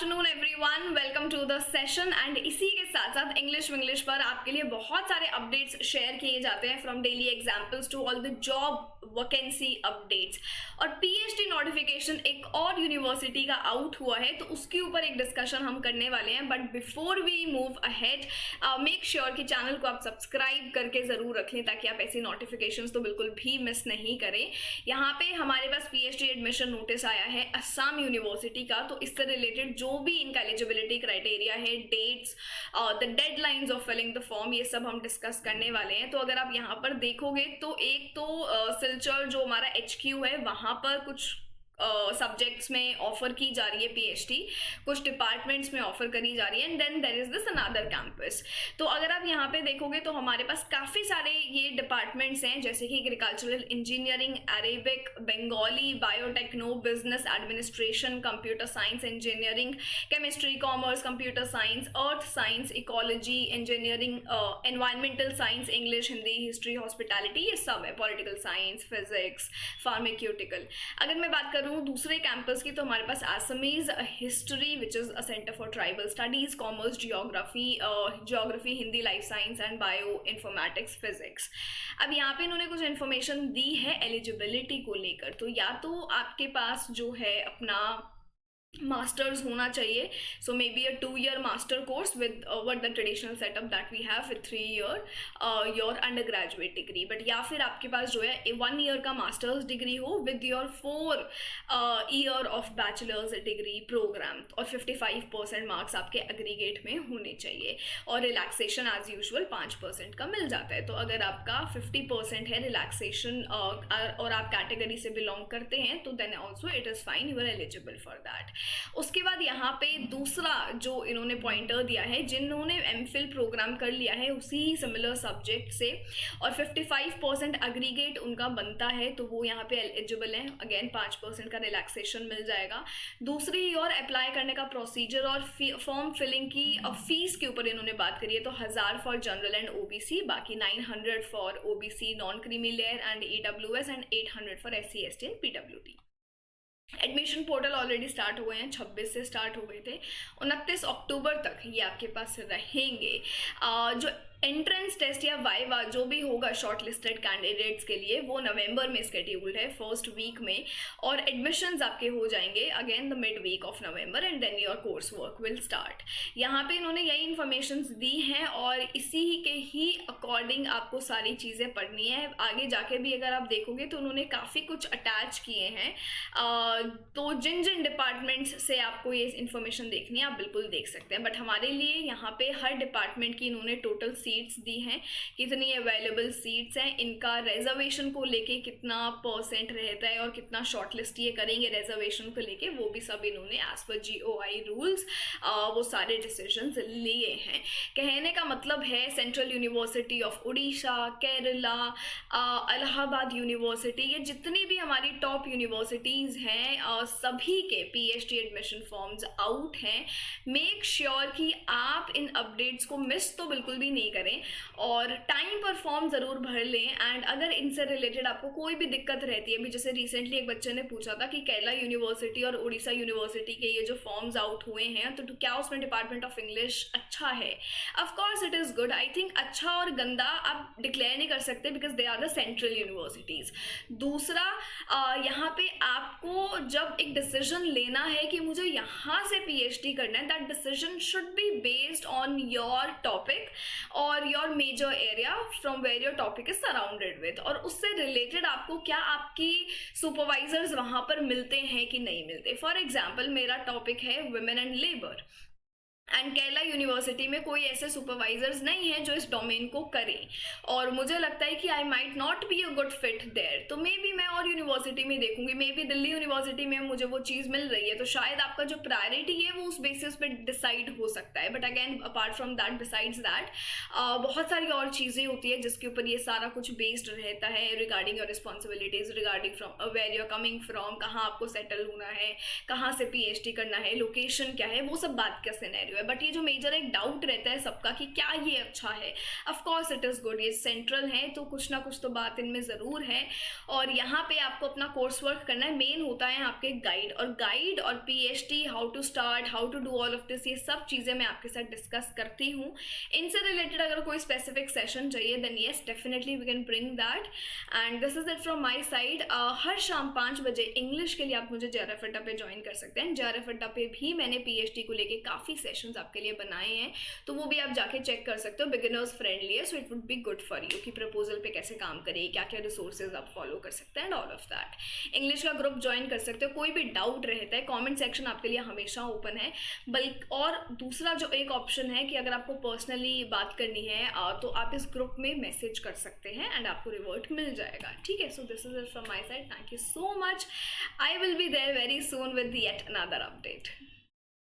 Afternoon everyone, welcome to the session. And इसी के साथ साथ इंग्लिश पर आपके लिए बहुत सारे अपडेट्स शेयर किए जाते हैं, from daily examples to all the job vacancy updates. और पीएचडी नोटिफिकेशन एक और यूनिवर्सिटी का आउट हुआ है, तो उसके ऊपर एक डिस्कशन हम करने वाले हैं। But before we move ahead, make sure कि चैनल को आप सब्सक्राइब करके ज़रूर रख लें, ताकि आप ऐसी नोटिफिकेशंस तो बिल्कुल भी मिस नहीं करें। यहाँ पे हमारे पास पीएचडी एडमिशन नोटिस आया है असम यूनिवर्सिटी का, तो इससे रिलेटेड जो भी इनका एलिजिबिलिटी क्राइटेरिया है, dates, the deadlines of filling the form, ये सब हम डिस्कस करने वाले हैं। तो अगर आप यहाँ पर देखोगे तो एक तो सिलचर जो हमारा HQ है, वहाँ पर कुछ सब्जेक्ट्स में ऑफर की जा रही है पीएचडी, कुछ डिपार्टमेंट्स में ऑफर करी जा रही है, and then there is this another campus. तो अगर आप यहाँ पे देखोगे तो हमारे पास काफ़ी सारे ये डिपार्टमेंट्स हैं, जैसे कि agricultural engineering, Arabic, Bengali, biotechno, business administration, computer science engineering, chemistry, commerce, computer science, earth science, ecology, engineering, environmental science, English, Hindi, history, hospitality, ये सब है, पॉलिटिकल साइंस, फिजिक्स, फार्माक्यूटिकल। अगर मैं बात करूँ दूसरे कैंपस की, तो हमारे पास Assamese history which is a centre for tribal studies, commerce, geography, Hindi, life science and bio informatics, physics. अब यहाँ पे इन्होंने कुछ इन्फॉर्मेशन दी है एलिजिबिलिटी को लेकर। तो या तो आपके पास जो है अपना मास्टर्स होना चाहिए, so maybe a 2-year master course with what the traditional setup that we have with 3-year your undergraduate degree. But या फिर आपके पास जो है 1 year का मास्टर्स डिग्री हो with your 4 year of bachelors degree programme, और 55% marks आपके एग्रीगेट में होने चाहिए, और रिलैक्सेशन एज यूजुअल 5% का मिल जाता है। तो अगर आपका 50% है रिलैक्सेशन और आप कैटेगरी से बिलोंग करते हैं, तो then also it is fine, you are eligible for that. उसके बाद यहाँ पे दूसरा जो इन्होंने पॉइंटर दिया है, जिन्होंने एमफिल प्रोग्राम कर लिया है उसी सिमिलर सब्जेक्ट से और 55% एग्रीगेट उनका बनता है, तो वो यहाँ पे एलिजिबल है। अगेन 5% का रिलैक्सेशन मिल जाएगा। दूसरी और अप्लाई करने का प्रोसीजर और फॉर्म फिलिंग की फीस के ऊपर इन्होंने बात करी है। तो 1000 फॉर जनरल एंड OBC, बाकी 900 for OBC non creamy layer and EWS, and 800 for SC ST and PWT। Admission portal already start हुए हैं, 26 से स्टार्ट हो गए थे, 29 अक्टूबर तक ये आपके पास रहेंगे। जो एंट्रेंस टेस्ट या वाइवा जो भी होगा शॉर्ट लिस्टेड कैंडिडेट्स के लिए, वो नवंबर में स्केड्यूल्ड है, फर्स्ट वीक में, और एडमिशन्स आपके हो जाएंगे again the mid week of November, and then your course work will start. यहाँ पे इन्होंने यही इन्फॉर्मेशन दी हैं, और इसी के ही अकॉर्डिंग आपको सारी चीज़ें पढ़नी है। आगे जाके भी अगर आप देखोगे तो उन्होंने काफ़ी कुछ अटैच किए हैं, तो जिन जिन डिपार्टमेंट्स से आपको ये इन्फॉर्मेशन देखनी है आप बिल्कुल देख सकते हैं। बट हमारे लिए यहाँ पे हर डिपार्टमेंट की इन्होंने टोटल सीट्स दी हैं, कितनी अवेलेबल सीट्स हैं, इनका रिजर्वेशन को लेके कितना % रहता है, और कितना शॉर्टलिस्ट ये करेंगे रिजर्वेशन को लेके, वो भी सब इन्होंने एज पर GOI रूल्स वो सारे डिसीजंस लिए हैं। कहने का मतलब है central university of Orissa, Kerala, Allahabad university, ये जितनी भी हमारी टॉप यूनिवर्सिटीज़ हैं, सभी के पीएचडी एडमिशन फॉर्म्स आउट हैं। मेक श्योर कि आप इन अपडेट्स को मिस तो बिल्कुल भी नहीं करें, और टाइम पर फॉर्म ज़रूर भर लें। एंड अगर इनसे रिलेटेड आपको कोई भी दिक्कत रहती है, अभी जैसे रिसेंटली एक बच्चे ने पूछा था कि केरला यूनिवर्सिटी और उड़ीसा यूनिवर्सिटी के ये जो फॉर्म्स आउट हुए हैं, तो क्या उसमें डिपार्टमेंट ऑफ इंग्लिश अच्छा है? Of course it is good. I think अच्छा और गंदा आप डिक्लेयर नहीं कर सकते, because they are the central universities. दूसरा, यहाँ पे आपको जब एक डिसीजन लेना है कि मुझे यहाँ से PhD करना है, that decision should be based on your topic और your major area from where your topic is surrounded with, और उससे रिलेटेड आपको क्या आपकी सुपरवाइजर्स वहाँ पर मिलते हैं कि नहीं मिलते। फॉर एग्जाम्पल, मेरा टॉपिक है women and labour, and Kerala university में कोई ऐसे सुपरवाइजर्स नहीं है जो इस डोमेन को करें, और मुझे लगता है कि I might not be a good fit there, तो मे बी मैं और यूनिवर्सिटी में देखूंगी। मे बी दिल्ली यूनिवर्सिटी में मुझे वो चीज़ मिल रही है, तो शायद आपका जो प्रायोरिटी है वो उस बेसिस पे डिसाइड हो सकता है। But again apart from that, besides that, बहुत सारी और चीज़ें होती है जिसके ऊपर ये सारा कुछ बेस्ड रहता है, regarding your responsibilities, regarding from where you are coming from, कहाँ आपको सेटल होना है, कहाँ से PhD करना है, लोकेशन क्या है, वो सब बात का सिनेरियो है। है, बट ये जो मेजर एक डाउट रहता है सबका कि क्या ये अच्छा है, of course it is good, ये सेंट्रल है तो कुछ ना कुछ तो बात इनमें ज़रूर है। और यहाँ पे आपको अपना कोर्स वर्क करना है, मेन होता है आपके गाइड और PhD, how to start, how to do all of this, ये सब चीज़ें मैं आपके साथ डिस्कस करती हूँ। इनसे रिलेटेड अगर कोई स्पेसिफिक सेशन चाहिए then yes definitely we can bring that. And this is it from my side. हर शाम 5 बजे इंग्लिश के लिए आप मुझे JRF अड्डा पे ज्वाइन कर सकते हैं। JRF अड्डा पे भी मैंने पीएचडी को लेके काफ़ी सेशंस आपके लिए बनाए हैं, तो वो भी आप जाके चेक कर सकते हो। बिगिनर्स फ्रेंडली है, so it would be good for you कि प्रपोजल पे कैसे काम करें, क्या क्या रिसोर्सेज आप फॉलो कर सकते हैं and all of that. English का ग्रुप ज्वाइन कर सकते हो। कोई भी डाउट रहता है कॉमेंट सेक्शन आपके लिए हमेशा ओपन है। बल्कि और दूसरा जो एक ऑप्शन है कि अगर आपको पर्सनली बात करनी है तो आप इस ग्रुप में मैसेज कर सकते हैं एंड आपको रिवर्ट मिल जाएगा, ठीक है। So this is it from my side, thank you so much. I will be there very soon with yet another update.